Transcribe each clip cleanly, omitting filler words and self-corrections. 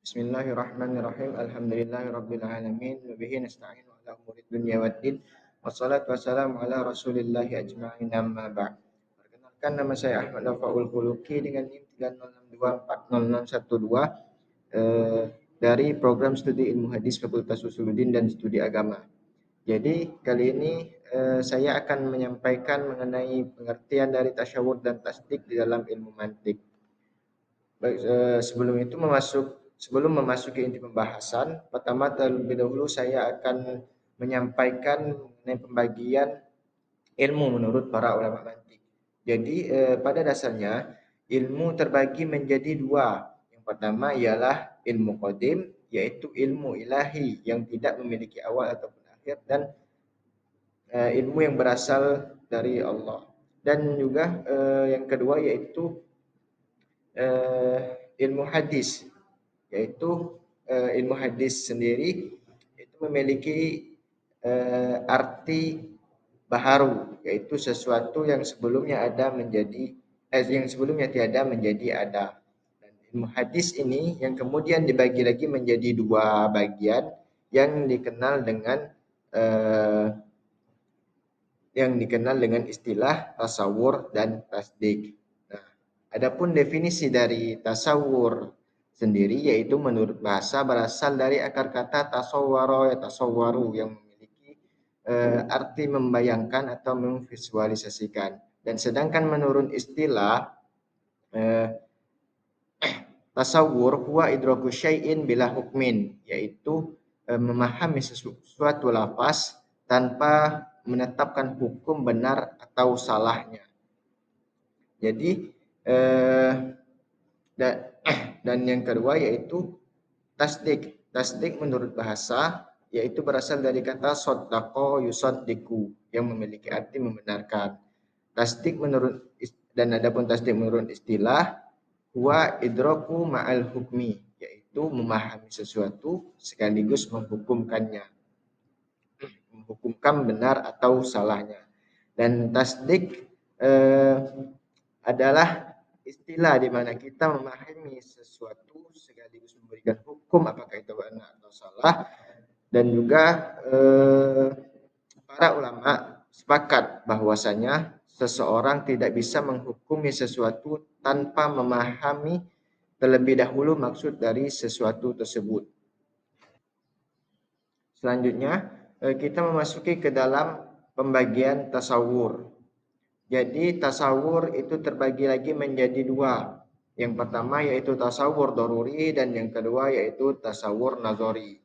Bismillahirrahmanirrahim. Alhamdulillahirabbil alamin wa bihi nasta'inu ala umuri dunya waddin. Wassalatu wassalamu ala rasulillahi ajma'in amma ba'd. Perkenalkan, nama saya Ahmad Rafaul Khuluqi dengan NIM 306240012 dari program studi Ilmu Hadis Fakultas Usuluddin dan Studi Agama. Jadi kali ini saya akan menyampaikan mengenai pengertian dari tasyawur dan tasdik di dalam ilmu mantik. Baik, sebelum memasuki inti pembahasan, pertama terlebih dahulu saya akan menyampaikan mengenai pembagian ilmu menurut para ulama mantik. Jadi pada dasarnya ilmu terbagi menjadi dua. Yang pertama ialah ilmu qadim, yaitu ilmu ilahi yang tidak memiliki awal ataupun akhir, dan ilmu yang berasal dari Allah. Dan juga yang kedua yaitu ilmu hadis, yaitu ilmu hadis sendiri itu memiliki arti baharu, yaitu sesuatu yang sebelumnya ada menjadi yang sebelumnya tiada menjadi ada. Dan ilmu hadis ini yang kemudian dibagi lagi menjadi dua bagian yang dikenal dengan istilah tasawur dan tasdik. Nah, adapun definisi dari tasawur sendiri yaitu menurut bahasa berasal dari akar kata tasawwara ya tasawwaru yang memiliki arti membayangkan atau memvisualisasikan. Dan sedangkan menurut istilah tasawur huwa idraku syai'in bila hukmin, yaitu memahami sesuatu lafaz tanpa menetapkan hukum benar atau salahnya. Jadi dan yang kedua yaitu tasdik. Tasdik menurut bahasa yaitu berasal dari kata soddaqo yusaddiku yang memiliki arti membenarkan. Tasdik dan adapun tasdik menurut istilah huwa idraku ma'al hukmi, yaitu memahami sesuatu sekaligus menghukumkannya, menghukumkan benar atau salahnya. Dan tasdik adalah istilah di mana kita memahami sesuatu sekaligus memberikan hukum apakah itu benar atau salah. Dan juga para ulama sepakat bahwasanya seseorang tidak bisa menghukumi sesuatu tanpa memahami terlebih dahulu maksud dari sesuatu tersebut. Selanjutnya kita memasuki ke dalam pembagian tasawur. Jadi tasawur itu terbagi lagi menjadi dua. Yang pertama yaitu tasawur doruri dan yang kedua yaitu tasawur nazori.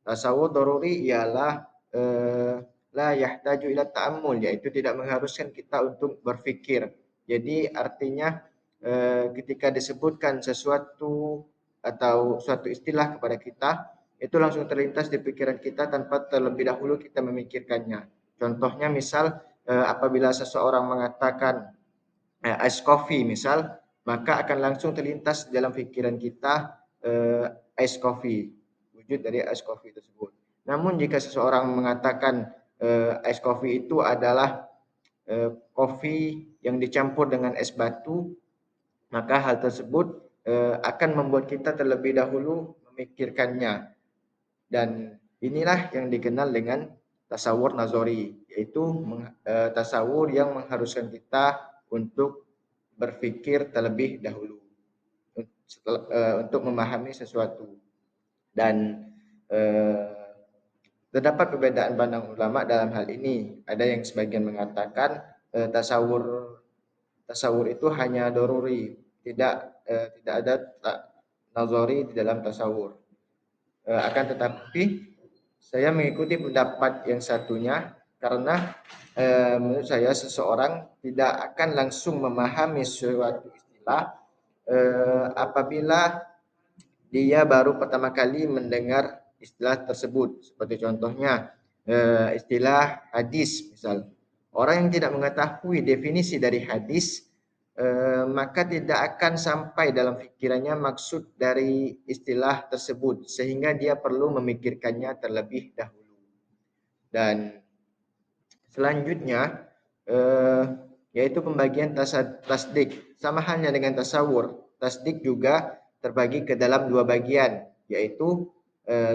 Tasawur doruri ialah la yahtaju ila ta'ammul, yaitu tidak mengharuskan kita untuk berfikir. Jadi artinya ketika disebutkan sesuatu atau suatu istilah kepada kita, itu langsung terlintas di pikiran kita tanpa terlebih dahulu kita memikirkannya. Contohnya misal apabila seseorang mengatakan ice coffee misal, maka akan langsung terlintas dalam pikiran kita ice coffee, wujud dari ice coffee tersebut. Namun jika seseorang mengatakan ice coffee itu adalah kopi yang dicampur dengan es batu, maka hal tersebut akan membuat kita terlebih dahulu memikirkannya. Dan inilah yang dikenal dengan tasawur nazori, yaitu tasawur yang mengharuskan kita untuk berpikir terlebih dahulu untuk memahami sesuatu. Dan terdapat perbedaan pandang ulama dalam hal ini. Ada yang sebagian mengatakan tasawur itu hanya doruri, tidak ada nazori di dalam tasawur. Akan tetapi saya mengikuti pendapat yang satunya karena menurut saya seseorang tidak akan langsung memahami suatu istilah apabila dia baru pertama kali mendengar istilah tersebut. Seperti contohnya istilah hadis misal. Orang yang tidak mengetahui definisi dari hadis maka tidak akan sampai dalam pikirannya maksud dari istilah tersebut sehingga dia perlu memikirkannya terlebih dahulu. Dan selanjutnya yaitu pembagian tasdik, sama halnya dengan tasawur. Tasdik juga terbagi ke dalam dua bagian, yaitu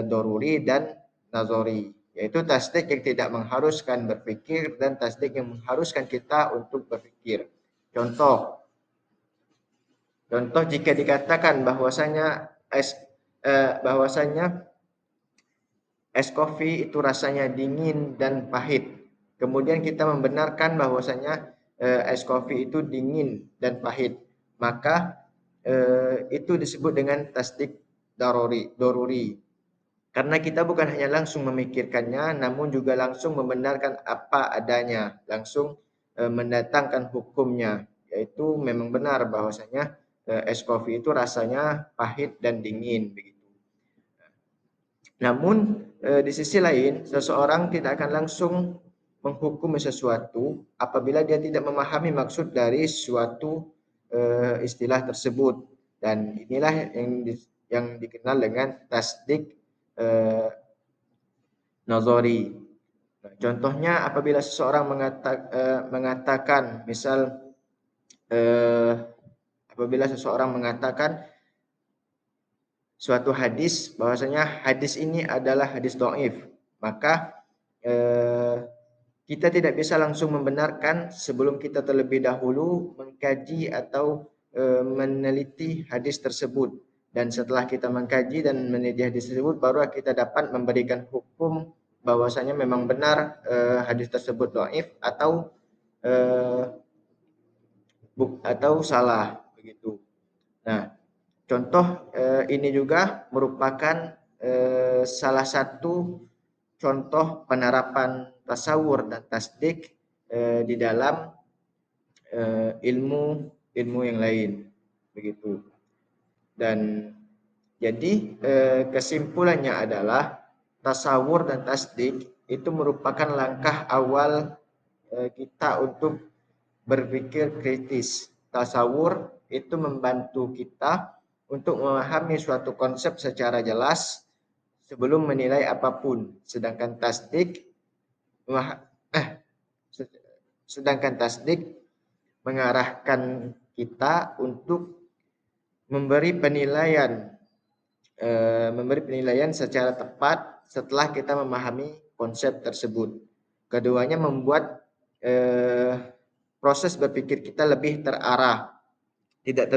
doruri dan nazori, yaitu tasdik yang tidak mengharuskan berpikir dan tasdik yang mengharuskan kita untuk berpikir. Contoh, jika dikatakan bahwasanya es kopi itu rasanya dingin dan pahit. Kemudian kita membenarkan bahwasanya es kopi itu dingin dan pahit. Maka itu disebut dengan tasdik doruri. Karena kita bukan hanya langsung memikirkannya, namun juga langsung membenarkan apa adanya, langsung mendatangkan hukumnya, yaitu memang benar bahwasanya es kopi itu rasanya pahit dan dingin begitu. Namun di sisi lain, seseorang tidak akan langsung menghukumi sesuatu apabila dia tidak memahami maksud dari suatu istilah tersebut. Dan inilah yang dikenal dengan tasdik nazari. Nah, contohnya apabila seseorang mengatakan, misal apabila seseorang mengatakan suatu hadis, bahwasanya hadis ini adalah hadis dhaif, maka kita tidak bisa langsung membenarkan sebelum kita terlebih dahulu mengkaji atau meneliti hadis tersebut. Dan setelah kita mengkaji dan meneliti hadis tersebut, baru kita dapat memberikan hukum bahwasanya memang benar hadis tersebut dhaif atau salah begitu. Nah, contoh ini juga merupakan salah satu contoh penerapan tasawur dan tasdik di dalam ilmu yang lain begitu. Dan jadi kesimpulannya adalah tasawur dan tasdik itu merupakan langkah awal kita untuk berpikir kritis. Tasawur itu membantu kita untuk memahami suatu konsep secara jelas sebelum menilai apapun. Sedangkan tasdik mengarahkan kita untuk memberi penilaian secara tepat setelah kita memahami konsep tersebut. Keduanya membuat proses berpikir kita lebih terarah, tidak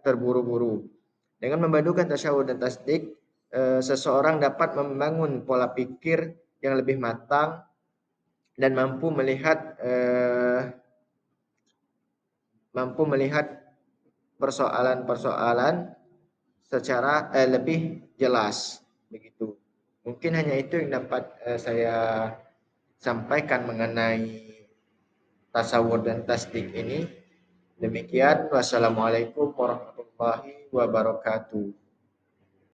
terburu-buru. Dengan memadukan tasyahud dan tasdik, seseorang dapat membangun pola pikir yang lebih matang dan mampu melihat persoalan-persoalan secara lebih jelas begitu. Mungkin hanya itu yang dapat saya sampaikan mengenai tasawur dan tasdik ini. Demikian, wassalamualaikum warahmatullahi wabarakatuh.